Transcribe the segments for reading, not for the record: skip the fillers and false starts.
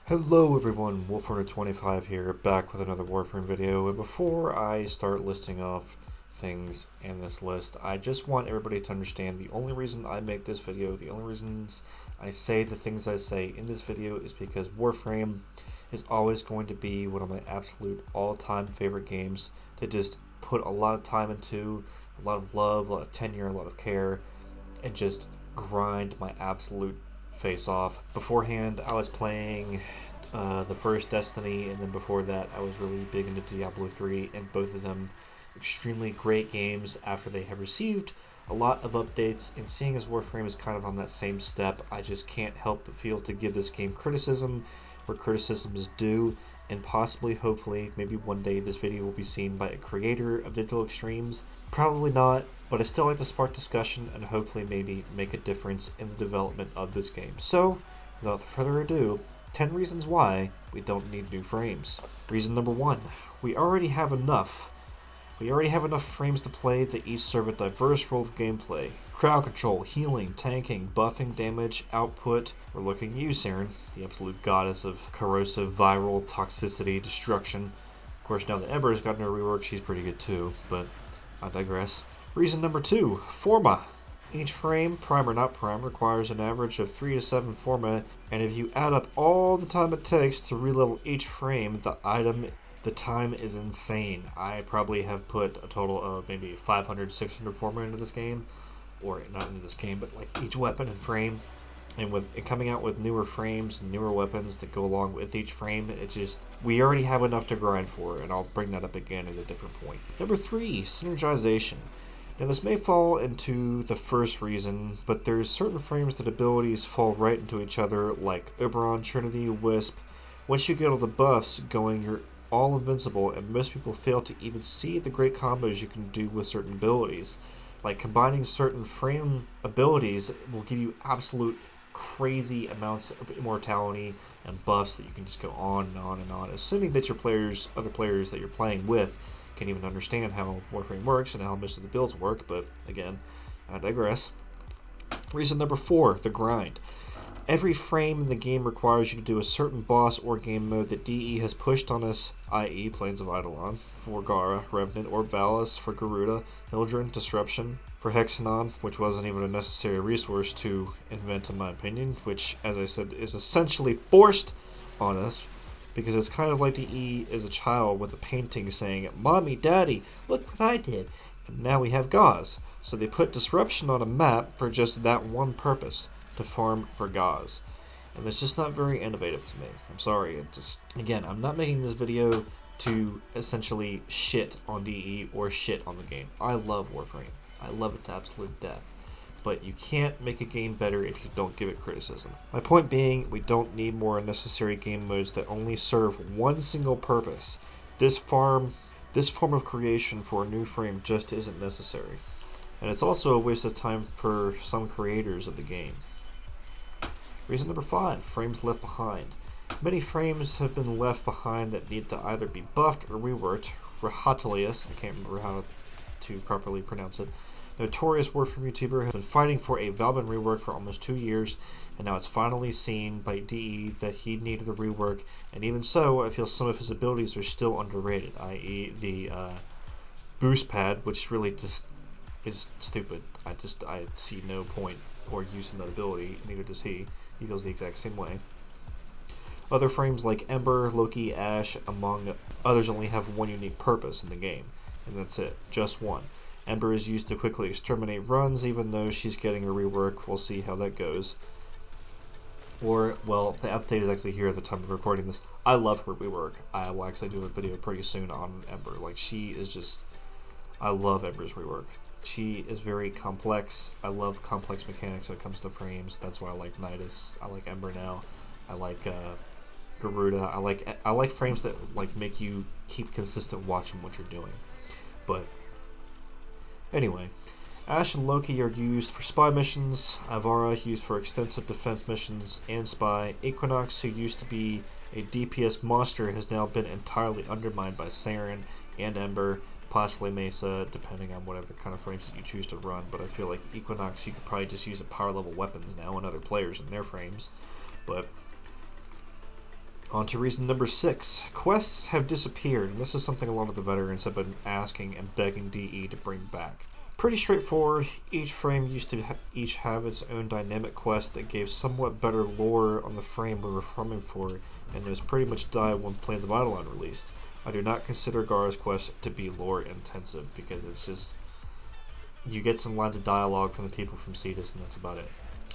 Hello everyone, Wolf125 here, back with another Warframe video, and before I start listing off things in this list, I just want everybody to understand the only reason I make this video, the only reasons I say the things I say in this video is because Warframe is always going to be one of my absolute all-time favorite games to just put a lot of time into, a lot of love, a lot of tenure, a lot of care, and just grind my absolute face off. Beforehand, I was playing the first Destiny, and then before that, I was really big into Diablo 3, and both of them extremely great games after they have received a lot of updates. And seeing as Warframe is kind of on that same step, I just can't help but feel to give this game criticism where criticism is due, and possibly, hopefully, maybe one day this video will be seen by a creator of digital extremes. Probably not, but I still like to spark discussion and hopefully maybe make a difference in the development of this game. So, without further ado, 10 reasons why we don't need new frames. Reason number 1, we already have enough. We already have enough frames to play that each serve a diverse role of gameplay. Crowd control, healing, tanking, buffing, damage, output. We're looking at you, Saren, the absolute goddess of corrosive, viral, toxicity, destruction. Of course, now that Ember's gotten her rework, she's pretty good too, but I digress. Reason number 2, Forma. Each frame, prime or not prime, requires an average of 3 to 7 Forma, and if you add up all the time it takes to relevel each frame, the time is insane. I probably have put a total of maybe 500, 600 Forma into this game, or not into this game, but like each weapon and frame. And with it coming out with newer frames and newer weapons that go along with each frame, we already have enough to grind for, and I'll bring that up again at a different point. Number 3, synergization. Now this may fall into the first reason, but there's certain frames that abilities fall right into each other, like Oberon, Trinity, Wisp. Once you get all the buffs going, you're all invincible, and most people fail to even see the great combos you can do with certain abilities. Like combining certain frame abilities will give you absolute crazy amounts of immortality and buffs that you can just go on and on and on, assuming that your other players that you're playing with can even understand how Warframe works and how most of the builds work, but again, I digress. Reason number 4, the grind. Every frame in the game requires you to do a certain boss or game mode that DE has pushed on us, i.e. Plains of Eidolon, for Gara, Revenant, or Valis, for Garuda, Hildren, Disruption, for Hexanon, which wasn't even a necessary resource to invent in my opinion, which, as I said, is essentially forced on us, because it's kind of like DE as a child with a painting saying, "Mommy, Daddy, look what I did," and now we have Gauze. So they put Disruption on a map for just that one purpose, to farm for Gauze. And that's just not very innovative to me. I'm sorry. Again, I'm not making this video to essentially shit on DE or shit on the game. I love Warframe. I love it to absolute death. But you can't make a game better if you don't give it criticism. My point being, we don't need more unnecessary game modes that only serve one single purpose. This form of creation for a new frame just isn't necessary. And it's also a waste of time for some creators of the game. Reason number 5, frames left behind. Many frames have been left behind that need to either be buffed or reworked. Rahatalius, I can't remember how to properly pronounce it, notorious Warframe YouTuber, has been fighting for a Valbin rework for almost 2 years, and now it's finally seen by DE that he needed a rework, and even so, I feel some of his abilities are still underrated, i.e. the boost pad, which really just is stupid. I see no point or use in that ability, neither does he. He feels the exact same way. Other frames like Ember, Loki, Ash, among others, only have one unique purpose in the game, and that's it, just one. Ember is used to quickly exterminate runs, even though she's getting a rework. We'll see how that goes. Or, well, the update is actually here at the time of recording this. I love her rework. I will actually do a video pretty soon on Ember. Like, she is just... I love Ember's rework. She is very complex. I love complex mechanics when it comes to frames. That's why I like Nidus. I like Ember now. I like Garuda. I like frames that like make you keep consistent watching what you're doing. But anyway, Ash and Loki are used for spy missions. Ivara used for extensive defense missions and spy. Equinox, who used to be a DPS monster, has now been entirely undermined by Saren and Ember. Possibly Mesa, depending on whatever kind of frames that you choose to run, but I feel like Equinox, you could probably just use at power level weapons now and other players in their frames. But On to reason number 6. Quests have disappeared, and this is something a lot of the veterans have been asking and begging DE to bring back. Pretty straightforward. Each frame used to each have its own dynamic quest that gave somewhat better lore on the frame we were farming for, and it was pretty much died when Plans of Eidolon released. I do not consider Gara's quest to be lore intensive because it's just you get some lines of dialogue from the people from Cetus and that's about it.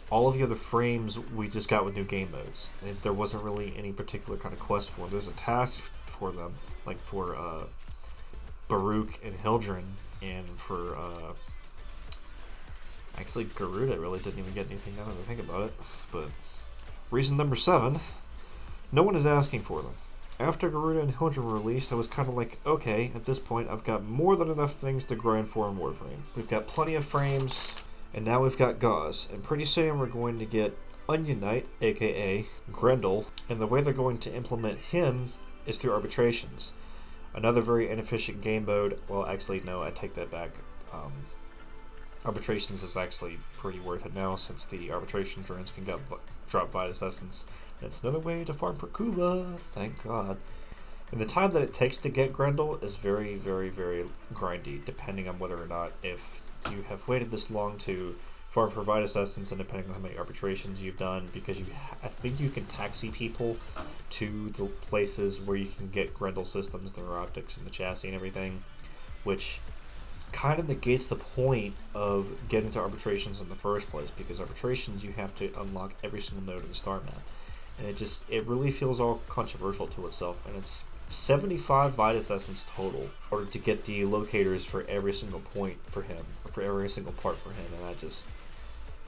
All of the other frames we just got with new game modes. And there wasn't really any particular kind of quest for them. There's a task for them, like for Baruch and Hildren, and for actually Garuda really didn't even get anything now that I think about it. But reason number 7, no one is asking for them. After Garuda and Hildren were released, I was kind of like, okay, at this point I've got more than enough things to grind for in Warframe. We've got plenty of frames. And now we've got Gauze, and pretty soon we're going to get Onion Knight, aka Grendel, and the way they're going to implement him is through arbitrations. Another very inefficient game mode. Well, actually, no, I take that back. Arbitrations is actually pretty worth it now, since the arbitration drones can drop Vitus Essence. And it's another way to farm for Kuva, thank God. And the time that it takes to get Grendel is very, very, very grindy, depending on whether or not if you have waited this long to farm for Vitus Essence, and depending on how many arbitrations you've done, because I think you can taxi people to the places where you can get Grendel systems, their optics and the chassis and everything, which kind of negates the point of getting to arbitrations in the first place, because arbitrations you have to unlock every single node in the star map, and it really feels all controversial to itself, and it's 75 Vitus Essence total in order to get the locators for every single point for him, or for every single part for him, and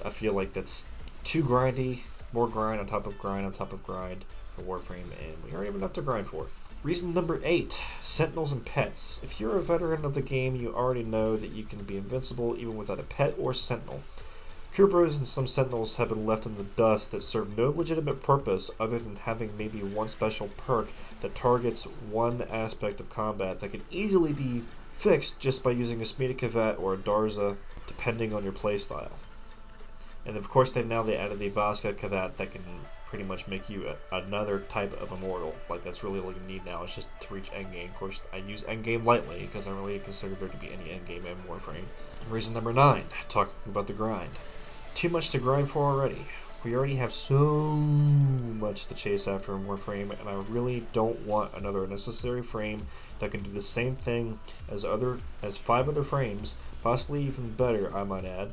I feel like that's too grindy, more grind on top of grind on top of grind for Warframe, and we already have enough to grind for. Reason number 8, Sentinels and Pets. If you're a veteran of the game, you already know that you can be invincible even without a pet or sentinel. Kerberos and some Sentinels have been left in the dust that serve no legitimate purpose other than having maybe one special perk that targets one aspect of combat that could easily be fixed just by using a Smita Kavat or a Darza, depending on your playstyle. And of course they added the Vaska Kavat that can pretty much make you another type of immortal. Like, that's really all you need now, is just to reach endgame. Of course, I use endgame lightly because I don't really consider there to be any endgame in Warframe. Reason number 9, talking about the grind. Too much to grind for already. We already have so much to chase after in Warframe, and I really don't want another unnecessary frame that can do the same thing as 5 other frames, possibly even better, I might add,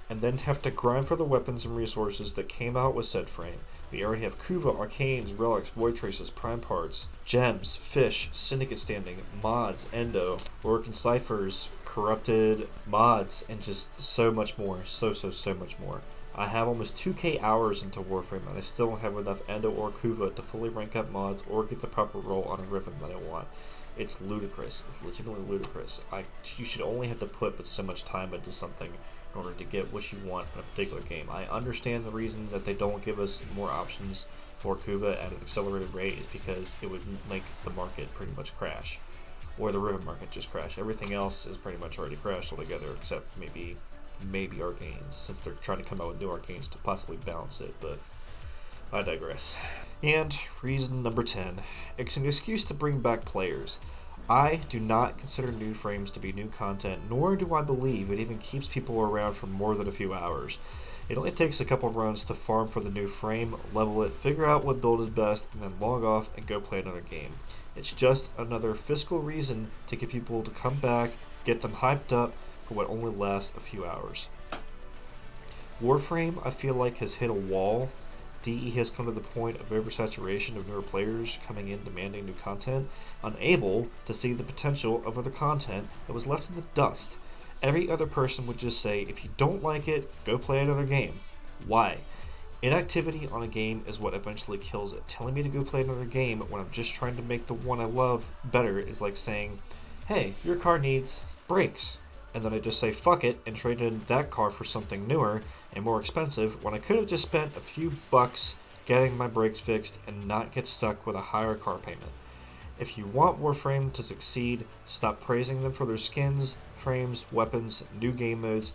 and then have to grind for the weapons and resources that came out with said frame. We already have Kuva, Arcanes, Relics, Void Traces, Prime Parts, Gems, Fish, Syndicate Standing, Mods, Endo, Work and Ciphers, Corrupted, Mods, and just so much more. So much more. I have almost 2k hours into Warframe, and I still don't have enough Endo or Kuva to fully rank up mods or get the proper role on a Riven that I want. It's ludicrous. It's legitimately ludicrous. You should only have to put but so much time into something in order to get what you want in a particular game. I understand the reason that they don't give us more options for Kuva at an accelerated rate is because it would make the market pretty much crash, or the Riven market just crash. Everything else is pretty much already crashed altogether, except maybe Arcanes, since they're trying to come out with new Arcanes to possibly balance it, but I digress. And reason number 10, it's an excuse to bring back players. I do not consider new frames to be new content, nor do I believe it even keeps people around for more than a few hours. It only takes a couple runs to farm for the new frame, level it, figure out what build is best, and then log off and go play another game. It's just another fiscal reason to get people to come back, get them hyped up for what only lasts a few hours. Warframe, I feel like, has hit a wall. DE has come to the point of oversaturation of newer players coming in demanding new content, unable to see the potential of other content that was left in the dust. Every other person would just say, if you don't like it, go play another game. Why? Inactivity on a game is what eventually kills it. Telling me to go play another game when I'm just trying to make the one I love better is like saying, hey, your car needs brakes. And then I just say fuck it and trade in that car for something newer and more expensive when I could have just spent a few bucks getting my brakes fixed and not get stuck with a higher car payment. If you want Warframe to succeed, stop praising them for their skins, frames, weapons, new game modes,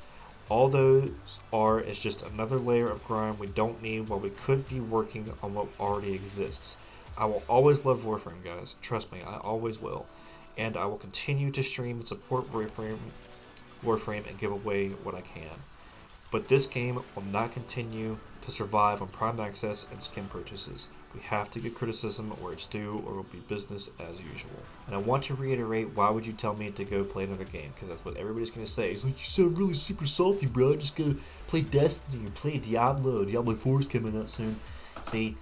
All those are is just another layer of grind we don't need while we could be working on what already exists. I will always love Warframe, guys. Trust me, I always will. And I will continue to stream and support Warframe and give away what I can. But this game will not continue to survive on Prime Access and skin purchases. We have to give criticism where it's due, or it will be business as usual. And I want to reiterate, why would you tell me to go play another game? Because that's what everybody's going to say. It's like, you sound really super salty, bro. Just go play Destiny or play Diablo. Diablo 4 is coming out soon. See,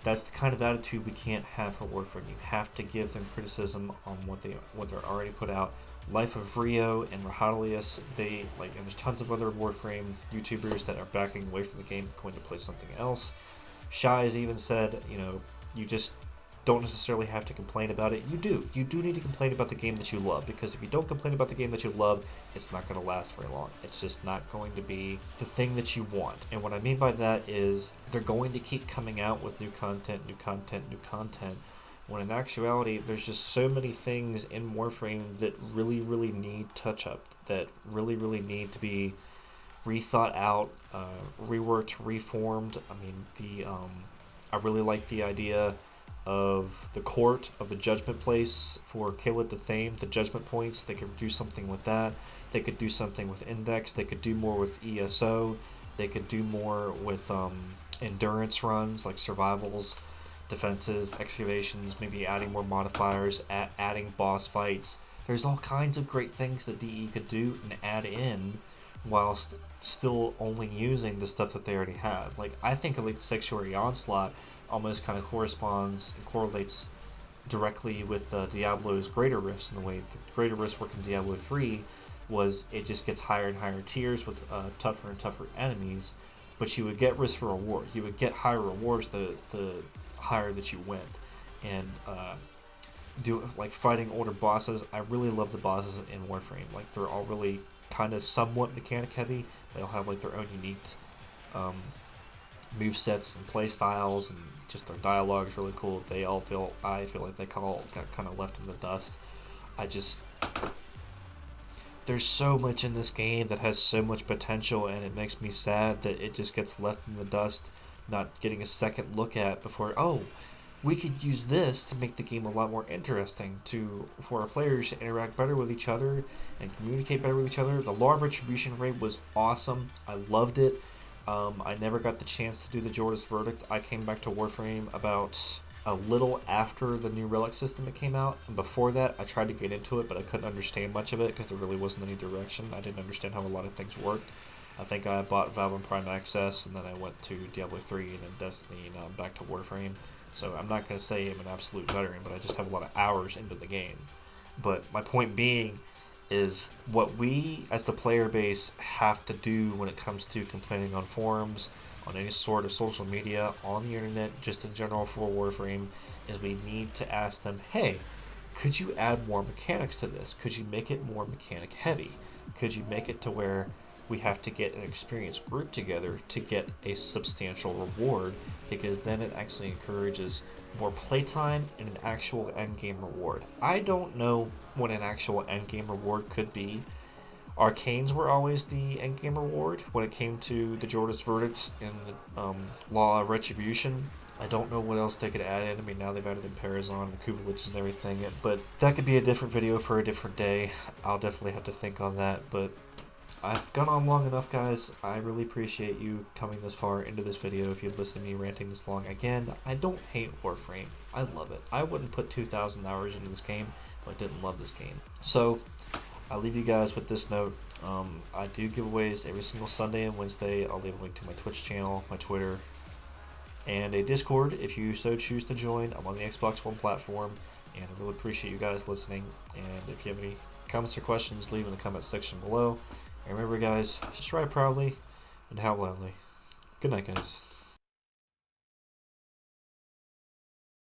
that's the kind of attitude we can't have for Warframe. You have to give them criticism on what they're already put out. Life of Rio and Rahalius, and there's tons of other Warframe YouTubers that are backing away from the game, going to play something else. Shy has even said, you just don't necessarily have to complain about it. You do need to complain about the game that you love, because if you don't complain about the game that you love, it's not going to last very long. It's just not going to be the thing that you want. And what I mean by that is they're going to keep coming out with new content, when in actuality, there's just so many things in Warframe that really, really need touch-up, that really, really need to be rethought out, reworked, reformed. I mean, I really like the idea of the court of the judgment place for Caleb to Thame, the judgment points. They could do something with that. They could do something with index. They could do more with ESO. They could do more with endurance runs, like survivals, defenses, excavations, maybe adding more modifiers, adding boss fights. There's all kinds of great things that DE could do and add in whilst still only using the stuff that they already have. Like, I think Elite Sanctuary Onslaught almost kind of corresponds and correlates directly with Diablo's Greater Rifts, in the way the Greater Rifts work in Diablo 3 was it just gets higher and higher tiers with tougher and tougher enemies, but you would get risk for reward. You would get higher rewards the higher that you went. And fighting older bosses, I really love the bosses in Warframe. Like, they're all really kind of somewhat mechanic heavy. They all have like their own unique move sets and play styles, and just their dialogue is really cool. I feel like they all got kind of left in the dust. There's so much in this game that has so much potential, and it makes me sad that it just gets left in the dust, not getting a second look at before, we could use this to make the game a lot more interesting, for our players to interact better with each other and communicate better with each other. The Law of Retribution raid was awesome. I loved it. I never got the chance to do the Jordas Verdict. I came back to Warframe about a little after the new Relic system came out, and before that I tried to get into it, but I couldn't understand much of it because there really wasn't any direction. I didn't understand how a lot of things worked. I think I bought Valve and Prime Access, and then I went to Diablo 3 and then Destiny, and now I'm back to Warframe. So I'm not going to say I'm an absolute veteran, but I just have a lot of hours into the game. But my point being is what we as the player base have to do when it comes to complaining on forums, on any sort of social media, on the internet, just in general for Warframe, is we need to ask them, hey, could you add more mechanics to this? Could you make it more mechanic heavy? Could you make it to where we have to get an experienced group together to get a substantial reward? Because then it actually encourages more playtime and an actual endgame reward. I don't know what an actual endgame reward could be. Arcanes were always the endgame reward when it came to the Jordas Verdicts and the Law of Retribution. I don't know what else they could add in. I mean, now they've added in Parazon and Kubelich and everything, but that could be a different video for a different day. I'll definitely have to think on that, but I've gone on long enough, guys. I really appreciate you coming this far into this video. If you've listened to me ranting this long, again, I don't hate Warframe. I love it. I wouldn't put 2,000 hours into this game if I didn't love this game. So, I'll leave you guys with this note. I do giveaways every single Sunday and Wednesday. I'll leave a link to my Twitch channel, my Twitter, and a Discord if you so choose to join. I'm on the Xbox One platform, and I really appreciate you guys listening. And if you have any comments or questions, leave in the comment section below. And remember, guys, strive proudly and howl loudly. Good night, guys.